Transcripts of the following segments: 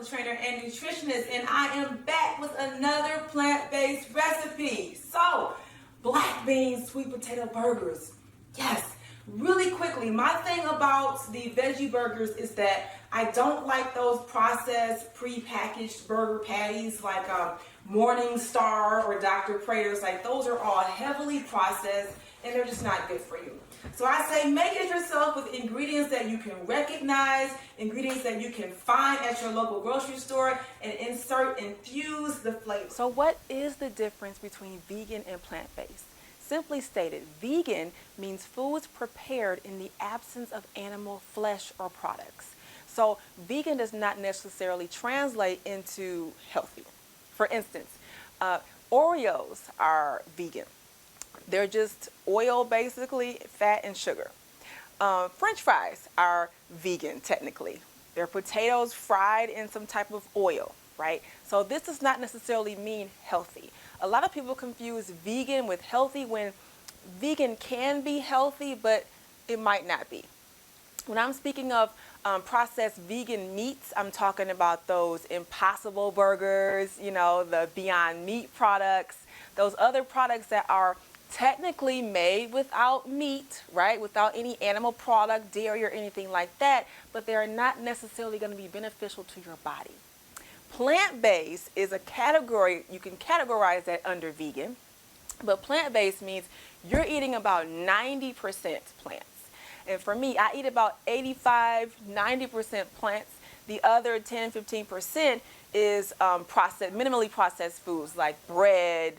personal trainer and nutritionist, and I am back with another plant-based recipe. So, black bean sweet potato burgers. Yes, really quickly, my thing about the veggie burgers is that I don't like those processed, pre-packaged burger patties like Morning Star or Dr. Prater's. Like, those are all heavily processed and they're just not good for you. So I say make it yourself with ingredients that you can recognize, ingredients that you can find at your local grocery store, and infuse the flavor. So what is the difference between vegan and plant-based? Simply stated, vegan means foods prepared in the absence of animal flesh or products. So vegan does not necessarily translate into healthy. For instance, Oreos are vegan. They're just oil, basically, fat and sugar. French fries are vegan, technically. They're potatoes fried in some type of oil, right? So this does not necessarily mean healthy. A lot of people confuse vegan with healthy when vegan can be healthy, but it might not be. When I'm speaking of processed vegan meats, I'm talking about those Impossible burgers, you know, the Beyond Meat products, those other products that are technically made without meat, right? Without any animal product, dairy, or anything like that, but they're not necessarily going to be beneficial to your body. Plant-based is a category, you can categorize that under vegan, but plant-based means you're eating about 90% plants. And for me, I eat about 85-90% plants. The other 10-15% is minimally processed foods like bread,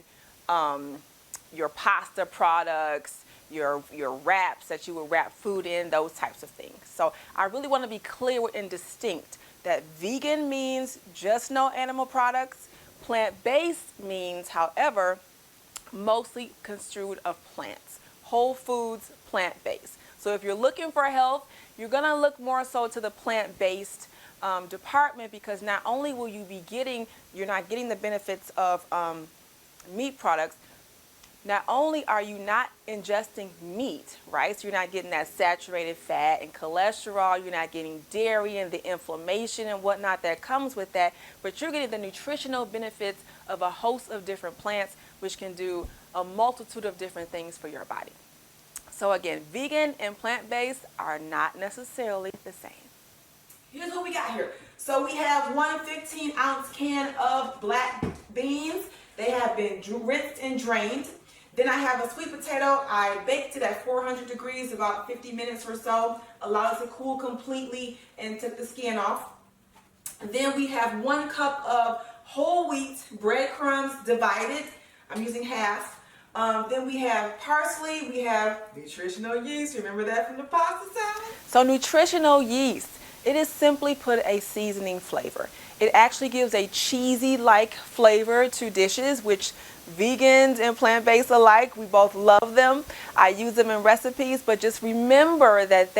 your pasta products, your wraps that you would wrap food in, those types of things. So I really want to be clear and distinct that vegan means just no animal products. Plant-based means, however, mostly construed of plants. Whole foods, plant-based. So if you're looking for health, you're going to look more so to the plant-based department, because not only will you be you're not getting the benefits of meat products, not only are you not ingesting meat, right? So you're not getting that saturated fat and cholesterol, you're not getting dairy and the inflammation and whatnot that comes with that, but you're getting the nutritional benefits of a host of different plants, which can do a multitude of different things for your body. So again, vegan and plant-based are not necessarily the same. Here's what we got here. So we have one 15-ounce can of black beans. They have been rinsed and drained. Then I have a sweet potato. I baked it at 400 degrees, about 50 minutes or so. Allowed it to cool completely and took the skin off. And then we have 1 cup of whole wheat breadcrumbs divided. I'm using half. Then we have parsley. We have nutritional yeast. Remember that from the pasta salad? So nutritional yeast, it is simply put a seasoning flavor. It actually gives a cheesy-like flavor to dishes, which vegans and plant-based alike, we both love them. I use them in recipes, but just remember that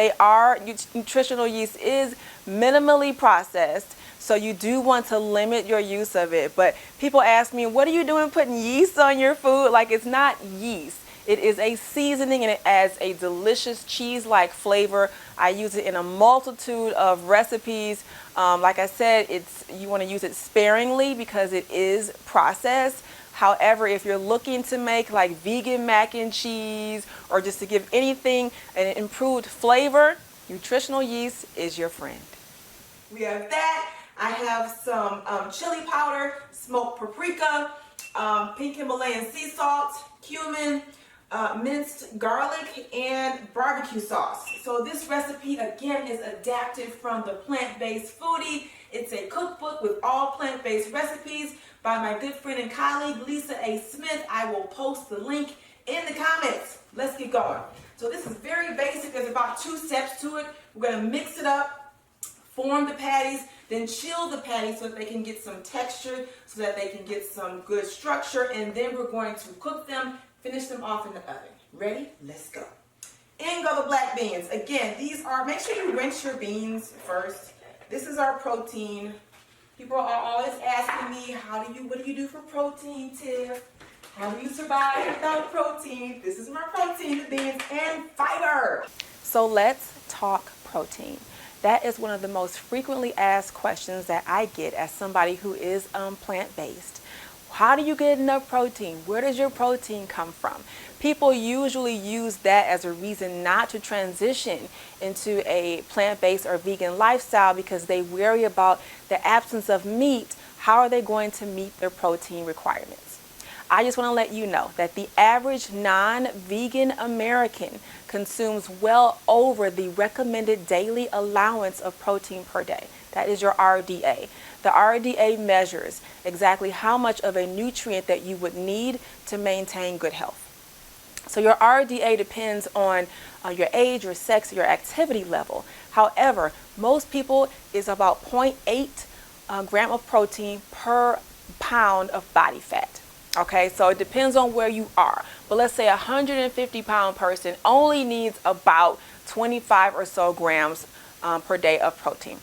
nutritional yeast is minimally processed, so you do want to limit your use of it. But people ask me, what are you doing putting yeast on your food? Like, it's not yeast. It is a seasoning and it adds a delicious cheese-like flavor. I use it in a multitude of recipes. Like I said, you want to use it sparingly because it is processed. However, if you're looking to make like vegan mac and cheese or just to give anything an improved flavor, nutritional yeast is your friend. We have that. I have some chili powder, smoked paprika, pink Himalayan sea salt, cumin, minced garlic, and barbecue sauce. So this recipe again is adapted from the Plant-Based Foodie. It's a cookbook with all plant-based recipes by my good friend and colleague Lisa A. Smith. I will post the link in the comments. Let's get going. So this is very basic. There's about 2 steps to it. We're going to mix it up, form the patties, then chill the patties so that they can get some texture, so that they can get some good structure, and then we're going to cook them, finish them off in the oven. Ready? Let's go. In go the black beans. Again, make sure you rinse your beans first. This is our protein. People are always asking me, what do you do for protein, Tiff? How do you survive without protein? This is my protein, the beans, and fiber. So let's talk protein. That is one of the most frequently asked questions that I get as somebody who is plant-based. How do you get enough protein? Where does your protein come from? People usually use that as a reason not to transition into a plant-based or vegan lifestyle because they worry about the absence of meat. How are they going to meet their protein requirements? I just want to let you know that the average non-vegan American consumes well over the recommended daily allowance of protein per day. That is your RDA. The RDA measures exactly how much of a nutrient that you would need to maintain good health. So your RDA depends on your age, your sex, your activity level. However, most people is about 0.8 gram of protein per pound of body fat. Okay, so it depends on where you are. But let's say a 150-pound person only needs about 25 or so grams per day of protein.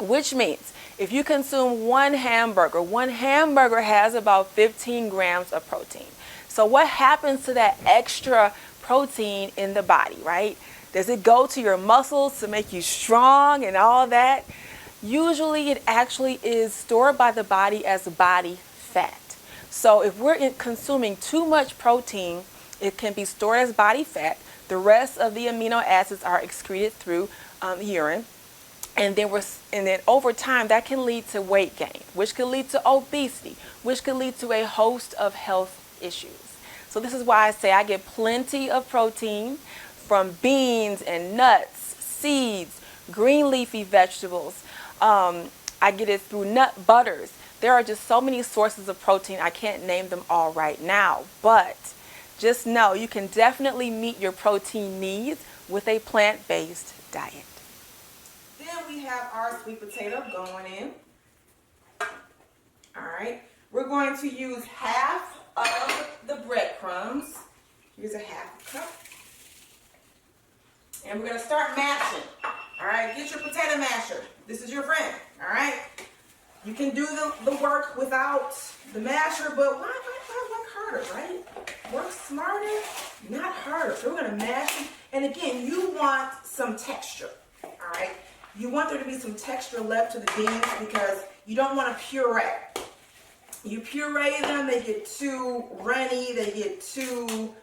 Which means if you consume one hamburger has about 15 grams of protein. So what happens to that extra protein in the body, right? Does it go to your muscles to make you strong and all that? Usually it actually is stored by the body as body fat. So if we're consuming too much protein, it can be stored as body fat. The rest of the amino acids are excreted through urine. And then over time, that can lead to weight gain, which can lead to obesity, which can lead to a host of health issues. So this is why I say I get plenty of protein from beans and nuts, seeds, green leafy vegetables. I get it through nut butters. There are just so many sources of protein. I can't name them all right now, but just know you can definitely meet your protein needs with a plant-based diet. Then we have our sweet potato going in. All right. We're going to use half of the breadcrumbs. Here's a half cup. And we're going to start mashing. All right. Get your potato masher. This is your friend. All right. You can do the work without the masher, but why work harder, right? Work smarter, not harder. So we're going to mash it. And again, you want some texture. All right. You want there to be some texture left to the beans because you don't want to puree. You puree them, they get too runny, they get too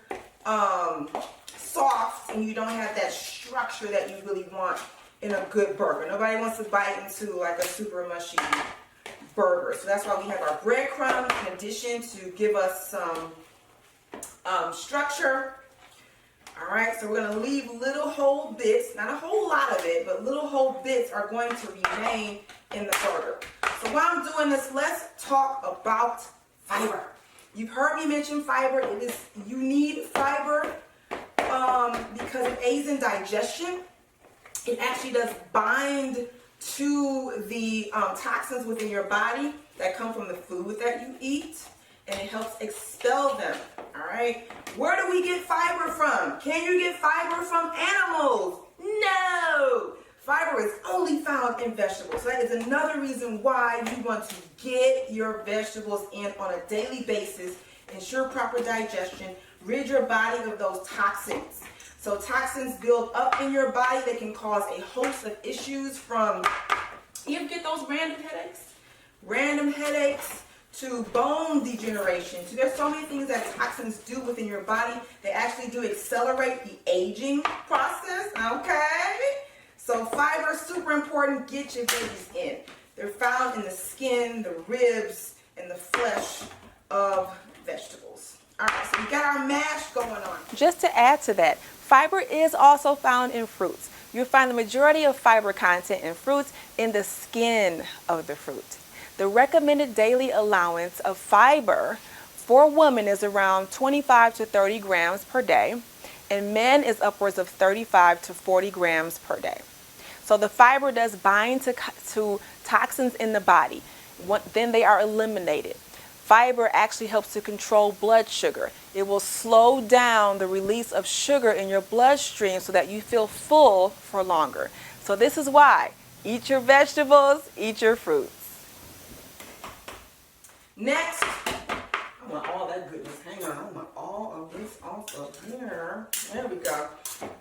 soft, and you don't have that structure that you really want in a good burger. Nobody wants to bite into like a super mushy burger. So that's why we have our breadcrumbs in addition to give us some structure. All right, so we're going to leave little whole bits, not a whole lot of it, but little whole bits are going to remain in the burger. So while I'm doing this, let's talk about fiber. You've heard me mention fiber. You need fiber because it aids in digestion. It actually does bind to the toxins within your body that come from the food that you eat, and it helps expel them. All right. Where do we get fiber from? Can you get fiber from animals? No. Fiber is only found in vegetables. So that is another reason why you want to get your vegetables in on a daily basis. Ensure proper digestion. Rid your body of those toxins. So toxins build up in your body. They can cause a host of issues from, you ever get those random headaches? Random headaches to bone degeneration. So there's so many things that toxins do within your body. They actually do accelerate the aging process, okay? So fiber is super important. Get your babies in. They're found in the skin, the ribs, and the flesh of vegetables. All right, so we got our mash going on. Just to add to that, fiber is also found in fruits. You'll find the majority of fiber content in fruits in the skin of the fruit. The recommended daily allowance of fiber for women is around 25 to 30 grams per day, and men is upwards of 35 to 40 grams per day. So the fiber does bind to toxins in the body. Then they are eliminated. Fiber actually helps to control blood sugar. It will slow down the release of sugar in your bloodstream so that you feel full for longer. So this is why, eat your vegetables, eat your fruits. Next, I want all that goodness. Hang on, I want all of this off of here. There we go.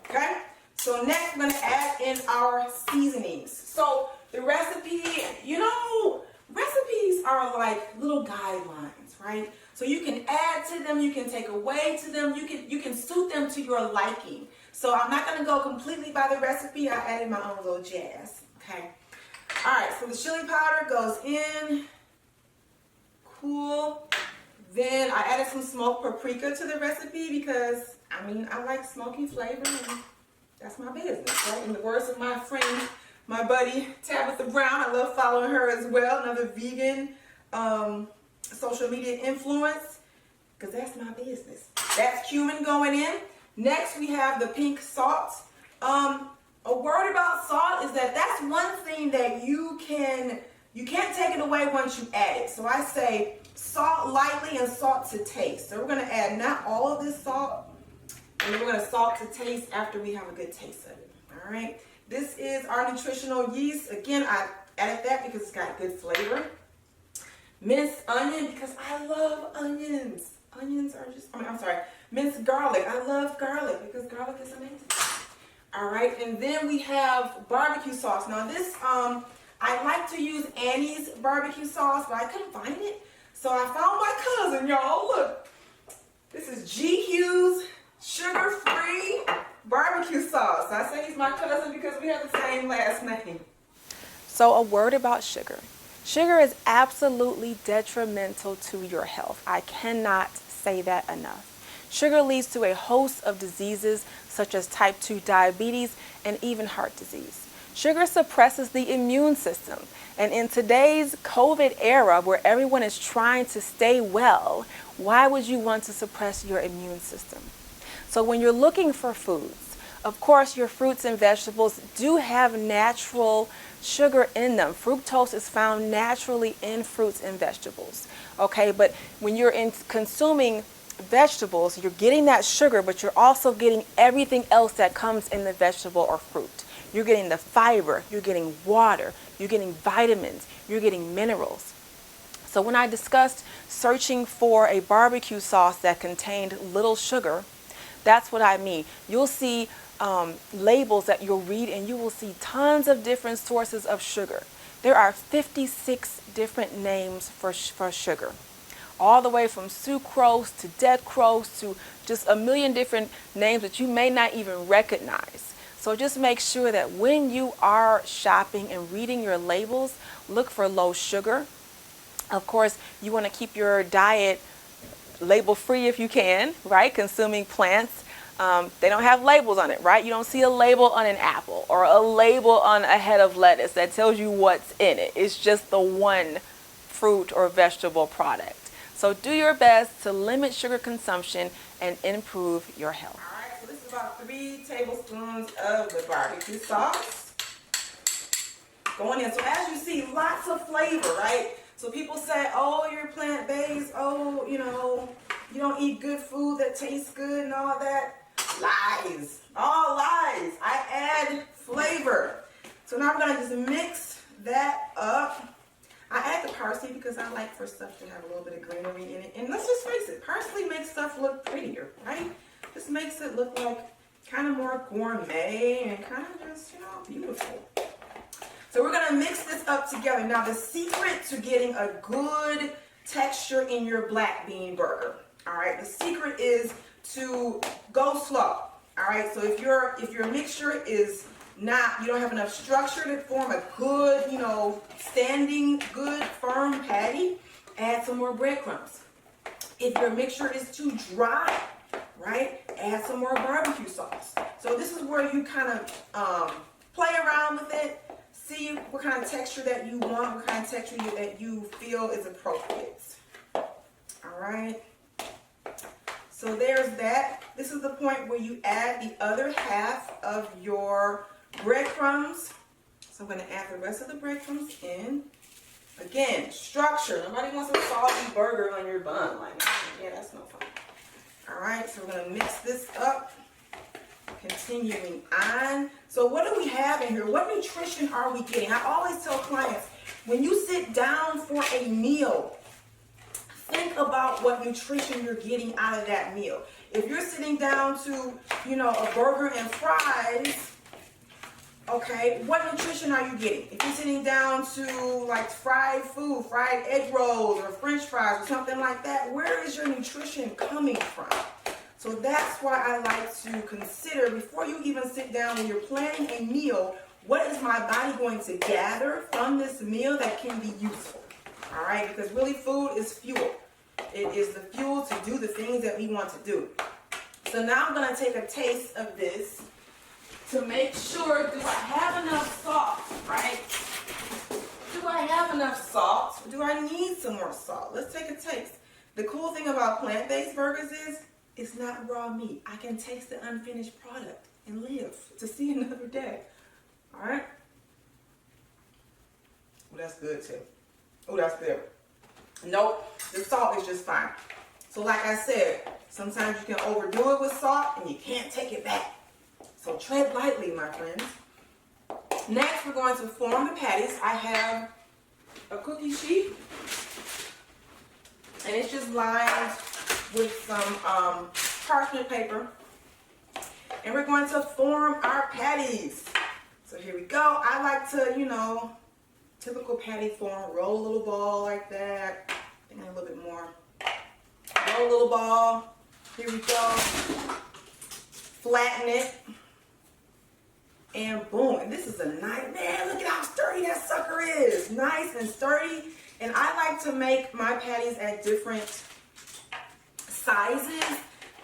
Okay, So next we're gonna add in our seasonings. So the recipe, you know, recipes are like little guidelines, right? So you can add to them, you can take away to them, you can suit them to your liking. So I'm not gonna go completely by the recipe. I added my own little jazz. Okay. All right. So the chili powder goes in. Cool. Then I added some smoked paprika to the recipe because I mean I like smoky flavor and that's my business, right? In the words of my friend, my buddy Tabitha Brown, I love following her as well, another vegan social media influence, because that's my business. That's cumin going in. Next we have the pink salt. A word about salt is that that's one thing that you can't take it away once you add it. So I say salt lightly and salt to taste. So we're going to add not all of this salt, and then we're going to salt to taste after we have a good taste of it. All right. This is our nutritional yeast. Again, I added that because it's got good flavor. Minced onion because I love onions. Onions are just, I'm sorry, minced garlic. I love garlic because garlic is amazing. All right, and then we have barbecue sauce. Now this, I like to use Annie's barbecue sauce, but I couldn't find it. So I found my cousin, y'all. Look, this is GQ's sugar-free barbecue sauce. I say he's my cousin because we have the same last name. So a word about sugar. Sugar is absolutely detrimental to your health. I cannot say that enough. Sugar leads to a host of diseases such as type 2 diabetes and even heart disease. Sugar suppresses the immune system. And in today's COVID era where everyone is trying to stay well, why would you want to suppress your immune system? So when you're looking for foods, of course your fruits and vegetables do have natural sugar in them. Fructose is found naturally in fruits and vegetables. Okay, but when you're consuming vegetables, you're getting that sugar, but you're also getting everything else that comes in the vegetable or fruit. You're getting the fiber, you're getting water, you're getting vitamins, you're getting minerals. So when I discussed searching for a barbecue sauce that contained little sugar, that's what I mean. You'll see labels that you'll read and you will see tons of different sources of sugar. There are 56 different names for sugar. All the way from sucrose to dextrose to just a million different names that you may not even recognize. So just make sure that when you are shopping and reading your labels, look for low sugar. Of course, you want to keep your diet label free if you can, right? Consuming plants. They don't have labels on it, right? You don't see a label on an apple or a label on a head of lettuce that tells you what's in it. It's just the one fruit or vegetable product. So do your best to limit sugar consumption and improve your health. All right, so this is about 3 tablespoons of the barbecue sauce going in. So as you see, lots of flavor, right? So people say, oh, you're plant-based, oh, you know, you don't eat good food that tastes good and all that. Lies, all lies. I add flavor. So now we're gonna just mix that up. I add the parsley because I like for stuff to have a little bit of greenery in it. And let's just face it, parsley makes stuff look prettier, right? This makes it look like kind of more gourmet and kind of just, you know, beautiful. So we're going to mix this up together. Now the secret to getting a good texture in your black bean burger, all right, the secret is to go slow, all right? So if your mixture is not, you don't have enough structure to form a good, you know, standing, good, firm patty, add some more breadcrumbs. If your mixture is too dry, right, add some more barbecue sauce. So this is where you kind of play around with it, see what kind of texture that you want, what kind of texture that you feel is appropriate. All right. So there's that. This is the point where you add the other half of your breadcrumbs. So I'm going to add the rest of the breadcrumbs in. Again, structure. Nobody wants a soggy burger on your bun. Like, yeah, that's no fun. All right, so we're going to mix this up. Continuing on. So what do we have in here? What nutrition are we getting? I always tell clients, when you sit down for a meal, think about what nutrition you're getting out of that meal. If you're sitting down to, you know, a burger and fries, Okay, what nutrition are you getting? If you're sitting down to like fried food, fried egg rolls or french fries or something like that, where is your nutrition coming from? So that's why I like to consider, before you even sit down when you're planning a meal, what is my body going to gather from this meal that can be useful? All right, because really food is fuel. It is the fuel to do the things that we want to do. So now I'm going to take a taste of this to make sure, do I have enough salt, right? Do I have enough salt? Do I need some more salt? Let's take a taste. The cool thing about plant-based burgers is it's not raw meat. I can taste the unfinished product and live to see another day. All right? Oh, that's good too. Oh, that's good. Nope, the salt is just fine. So like I said, sometimes you can overdo it with salt and you can't take it back. So tread lightly, my friends. Next, we're going to form the patties. I have a cookie sheet, and it's just lined with some parchment paper. And we're going to form our patties. So here we go. I like to, you know, typical patty form, roll a little ball like that. I think I need a little bit more. Roll a little ball. Here we go. Flatten it. And boom. And this is a nice, man, look at how sturdy that sucker is. Nice and sturdy. And I like to make my patties at different sizes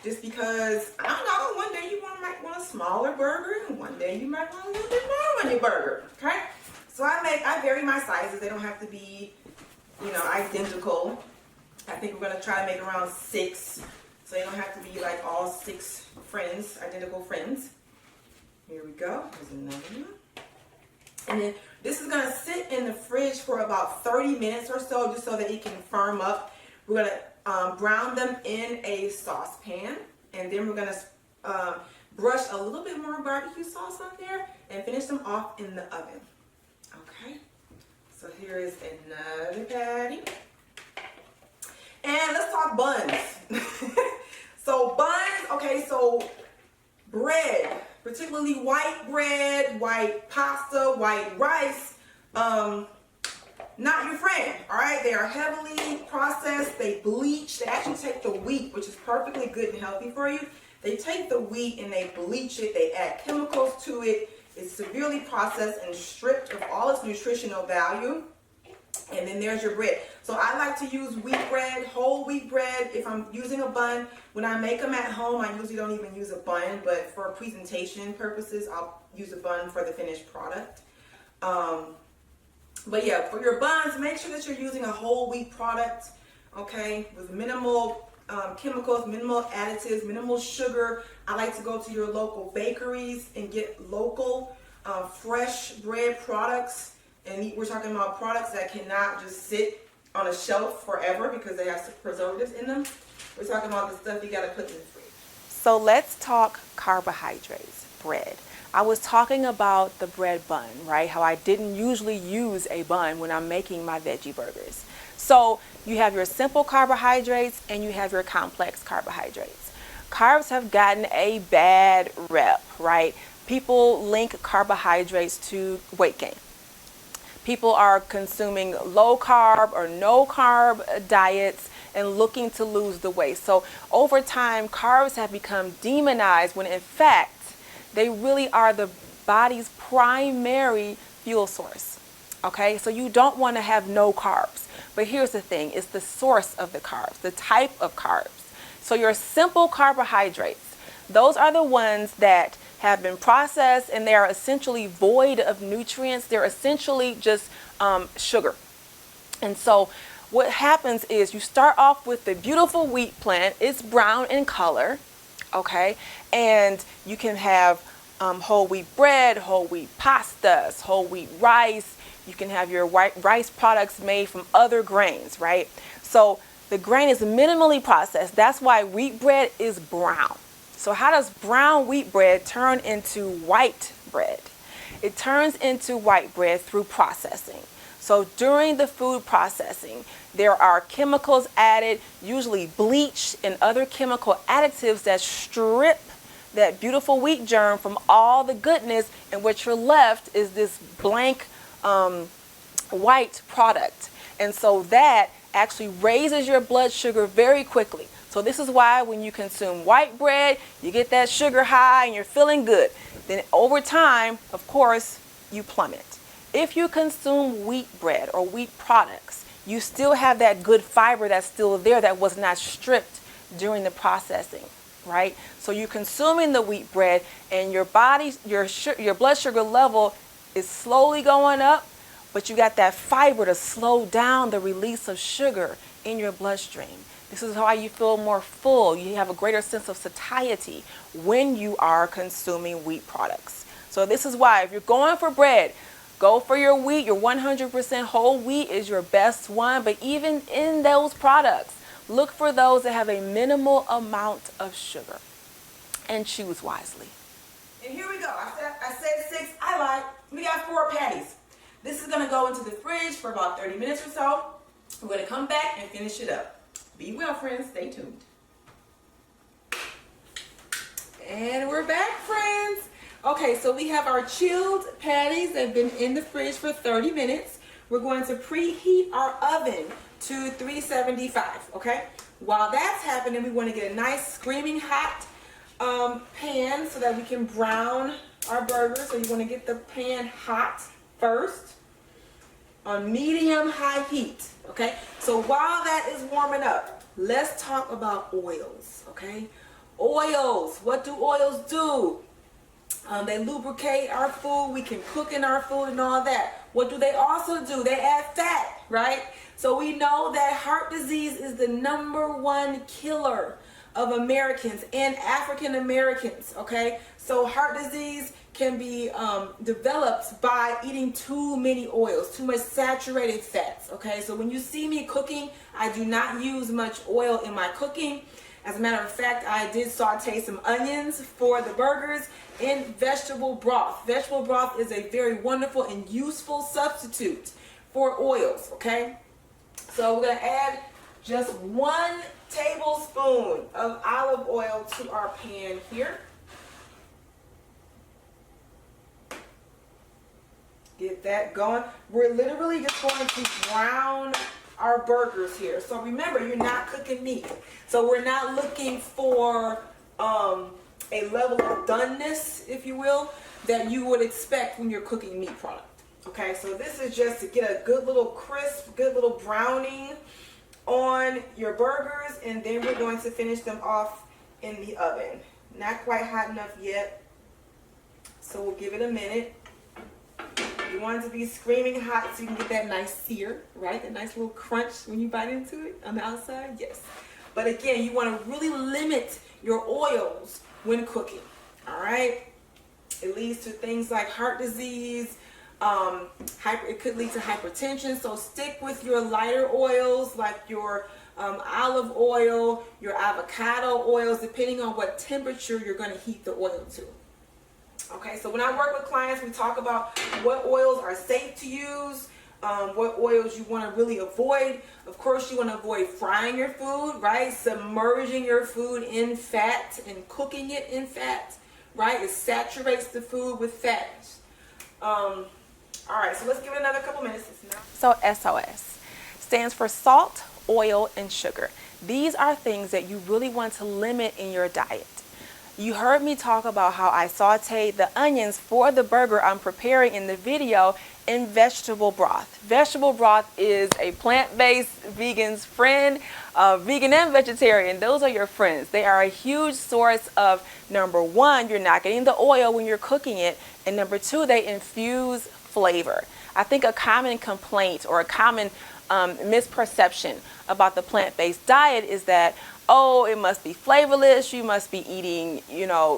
just because, I don't know, one day you might want a smaller burger and one day you might want a little bit more on your burger. Okay? So I vary my sizes. They don't have to be, you know, identical. I think we're going to try to make around 6. So they don't have to be like all 6 friends, identical friends. Here we go. Here's another one. And then this is going to sit in the fridge for about 30 minutes or so, just so that it can firm up. We're going to brown them in a saucepan. And then we're going to brush a little bit more barbecue sauce on there and finish them off in the oven. Okay. So here is another patty. And let's talk buns. So buns, okay, so bread, particularly white bread, white pasta, white rice, not your friend, all right? They are heavily processed, they bleach, they actually take the wheat, which is perfectly good and healthy for you. They take the wheat and they bleach it, they add chemicals to it. It's severely processed and stripped of all its nutritional value. And then there's your bread. So I like to use wheat bread, whole wheat bread. If I'm using a bun, when I make them at home, I usually don't even use a bun, but for presentation purposes, I'll use a bun for the finished product. But yeah, for your buns, make sure that you're using a whole wheat product, okay, with minimal chemicals, minimal additives, minimal sugar. I like to go to your local bakeries and get local fresh bread products. And we're talking about products that cannot just sit on a shelf forever because they have preservatives in them. We're talking about the stuff you got to put in the fridge. So let's talk carbohydrates, bread. I was talking about the bread bun, right? How I didn't usually use a bun when I'm making my veggie burgers. So you have your simple carbohydrates and you have your complex carbohydrates. Carbs have gotten a bad rep, right? People link carbohydrates to weight gain. People are consuming low carb or no carb diets and looking to lose the weight. So over time, carbs have become demonized when in fact, they really are the body's primary fuel source. Okay, so you don't want to have no carbs. But here's the thing, it's the source of the carbs, the type of carbs. So your simple carbohydrates, those are the ones that have been processed and they are essentially void of nutrients. They're essentially just sugar. And so what happens is you start off with the beautiful wheat plant. It's brown in color, okay? And you can have whole wheat bread, whole wheat pastas, whole wheat rice. You can have your white rice products made from other grains, right? So the grain is minimally processed. That's why wheat bread is brown. So how does brown wheat bread turn into white bread? It turns into white bread through processing. So during the food processing, there are chemicals added, usually bleach and other chemical additives that strip that beautiful wheat germ from all the goodness, and what you're left is this blank white product. And so that actually raises your blood sugar very quickly. So this is why when you consume white bread, you get that sugar high and you're feeling good. Then over time, of course, you plummet. If you consume wheat bread or wheat products, you still have that good fiber that's still there that was not stripped during the processing, right? So you're consuming the wheat bread and your body, your blood sugar level is slowly going up, but you got that fiber to slow down the release of sugar in your bloodstream. This is why you feel more full. You have a greater sense of satiety when you are consuming wheat products. So this is why if you're going for bread, go for your wheat. Your 100% whole wheat is your best one. But even in those products, look for those that have a minimal amount of sugar and choose wisely. And here we go. I said 6. I lied. We got 4 patties. This is going to go into the fridge for about 30 minutes or so. We're going to come back and finish it up. Be well, friends. Stay tuned. And we're back, friends. Okay, so we have our chilled patties that have been in the fridge for 30 minutes. We're going to preheat our oven to 375, okay? While that's happening, we want to get a nice screaming hot pan so that we can brown our burgers. So you want to get the pan hot first on medium-high heat, okay? So while that is warming up, let's talk about oils, okay? Oils, what do oils do? They lubricate our food. We can cook in our food and all that. What do they also do? They add fat, right? So we know that heart disease is the #1 killer of Americans and African Americans, okay? So heart disease can be developed by eating too many oils, too much saturated fats, okay? So when you see me cooking, I do not use much oil in my cooking. As a matter of fact, I did saute some onions for the burgers in vegetable broth. Vegetable broth is a very wonderful and useful substitute for oils, okay? So we're going to add just 1 tablespoon of olive oil to our pan here. Get that going. We're literally just going to brown our burgers here. So remember, you're not cooking meat. So we're not looking for a level of doneness, if you will, that you would expect when you're cooking meat product. Okay, so this is just to get a good little crisp, good little browning on your burgers, and then we're going to finish them off in the oven. Not quite hot enough yet, so we'll give it a minute. You want it to be screaming hot so you can get that nice sear, right? That nice little crunch when you bite into it on the outside, yes. But again, you want to really limit your oils when cooking, all right? It leads to things like heart disease. It could lead to hypertension, so stick with your lighter oils like your olive oil, your avocado oils, depending on what temperature you're going to heat the oil to. Okay, so when I work with clients, we talk about what oils are safe to use, what oils you want to really avoid. Of course, you want to avoid frying your food, right? Submerging your food in fat and cooking it in fat, right? It saturates the food with fat. All right, so let's give it another couple minutes. So SOS stands for salt, oil, and sugar. These are things that you really want to limit in your diet. You heard me talk about how I sauteed the onions for the burger I'm preparing in the video in vegetable broth. Vegetable broth is a plant-based vegan's friend, vegan and vegetarian. Those are your friends. They are a huge source of, #1, you're not getting the oil when you're cooking it, and #2, they infuse flavor. I think a common complaint or a common misperception about the plant-based diet is that, oh, it must be flavorless, you must be eating,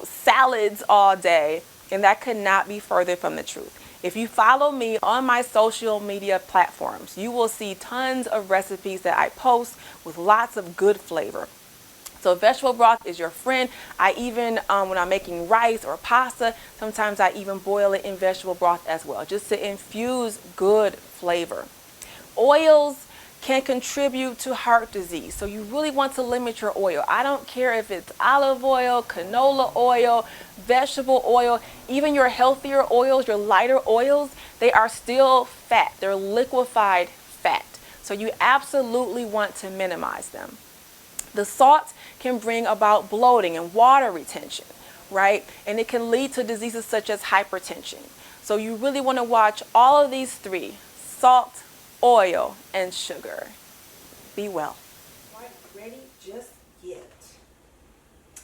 salads all day, and that could not be further from the truth. If you follow me on my social media platforms, you will see tons of recipes that I post with lots of good flavor. So vegetable broth is your friend. I even, when I'm making rice or pasta, sometimes I even boil it in vegetable broth as well, just to infuse good flavor. Oils can contribute to heart disease. So you really want to limit your oil. I don't care if it's olive oil, canola oil, vegetable oil, even your healthier oils, your lighter oils, they are still fat. They're liquefied fat. So you absolutely want to minimize them. The salt can bring about bloating and water retention, right? And it can lead to diseases such as hypertension. So you really want to watch all of these three: salt, oil, and sugar. Be well. Quite ready just yet.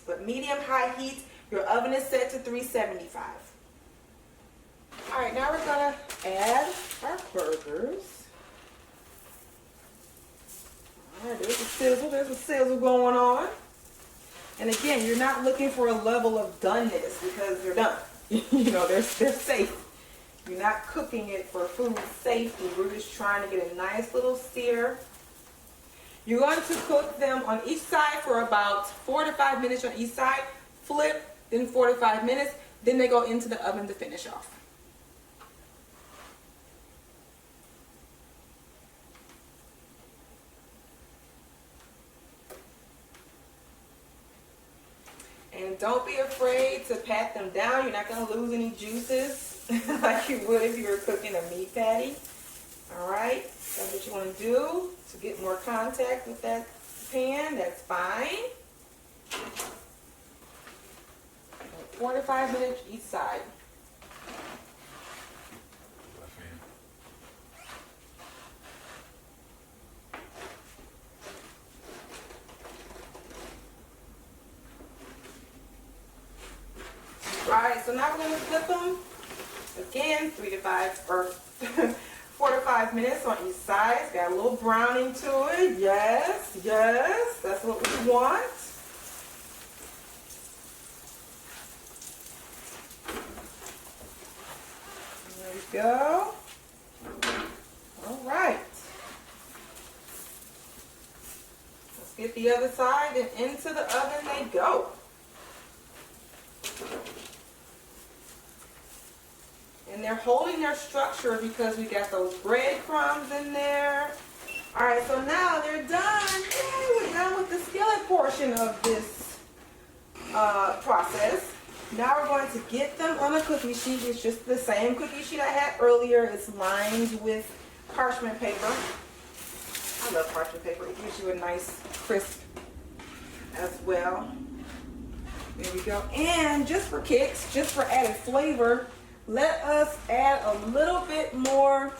But medium-high heat, your oven is set to 375. All right, now we're gonna add our burgers. All right, there's a sizzle going on. And again, you're not looking for a level of doneness because they're done. You know, they're safe. You're not cooking it for food safety. We're just trying to get a nice little sear. You're going to cook them on each side for about 4 to 5 minutes on each side. Flip, then 4 to 5 minutes. Then they go into the oven to finish off. And don't be afraid to pat them down. You're not going to lose any juices like you would if you were cooking a meat patty. All right, that's what you want to do to get more contact with that pan. That's fine. 4 to 5 minutes each side. Alright, so now we're going to flip them again, 4 to 5 minutes on each side. It's got a little browning to it. Yes, that's what we want. There we go. Alright. Let's get the other side and into the oven they go. And they're holding their structure because we got those breadcrumbs in there. All right, so now they're done. Yay, we're done with the skillet portion of this process. Now we're going to get them on a cookie sheet. It's just the same cookie sheet I had earlier. It's lined with parchment paper. I love parchment paper. It gives you a nice crisp as well. There we go. And just for kicks, just for added flavor, let us add a little bit more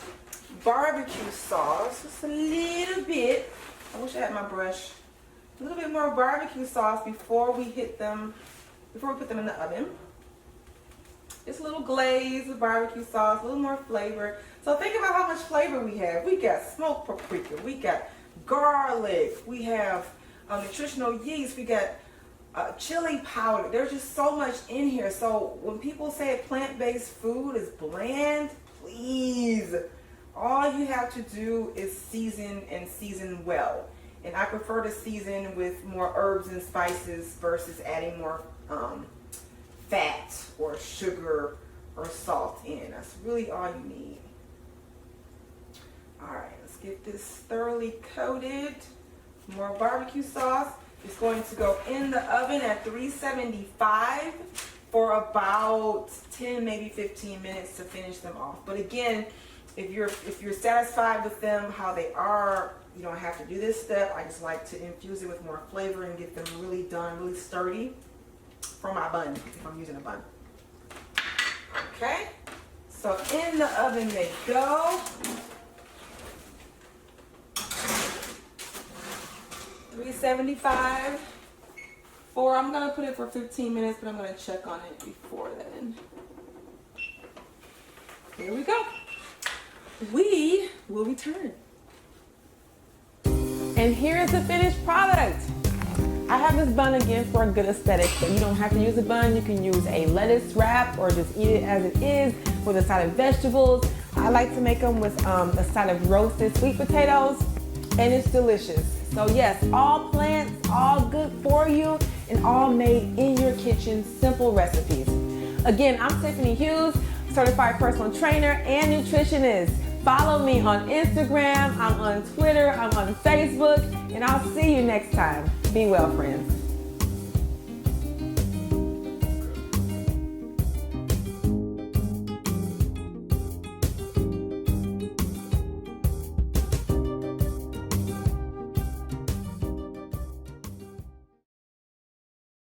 barbecue sauce. Just a little bit. I wish I had my brush. A little bit more barbecue sauce before we put them in the oven. Just a little glaze with barbecue sauce, a little more flavor. So think about how much flavor we have. We got smoked paprika, we got garlic, we have nutritional yeast, we got chili powder. There's just so much in here. So when people say plant-based food is bland, please, all you have to do is season and season well. And I prefer to season with more herbs and spices versus adding more fat or sugar or salt in. That's really all you need. All right, let's get this thoroughly coated. More barbecue sauce. It's going to go in the oven at 375 for about 10, maybe 15 minutes to finish them off. But again, if you're satisfied with them how they are, you don't have to do this step. I just like to infuse it with more flavor and get them really done, really sturdy for my bun, if I'm using a bun. Okay, so in the oven they go. 375 for, I'm going to put it for 15 minutes, but I'm going to check on it before then. Here we go. We will return. And here is the finished product. I have this bun again for a good aesthetic, but you don't have to use a bun. You can use a lettuce wrap or just eat it as it is with a side of vegetables. I like to make them with a side of roasted sweet potatoes, and it's delicious. So yes, all plants, all good for you, and all made in your kitchen, simple recipes. Again, I'm Tiffany Hughes, certified personal trainer and nutritionist. Follow me on Instagram, I'm on Twitter, I'm on Facebook, and I'll see you next time. Be well, friends.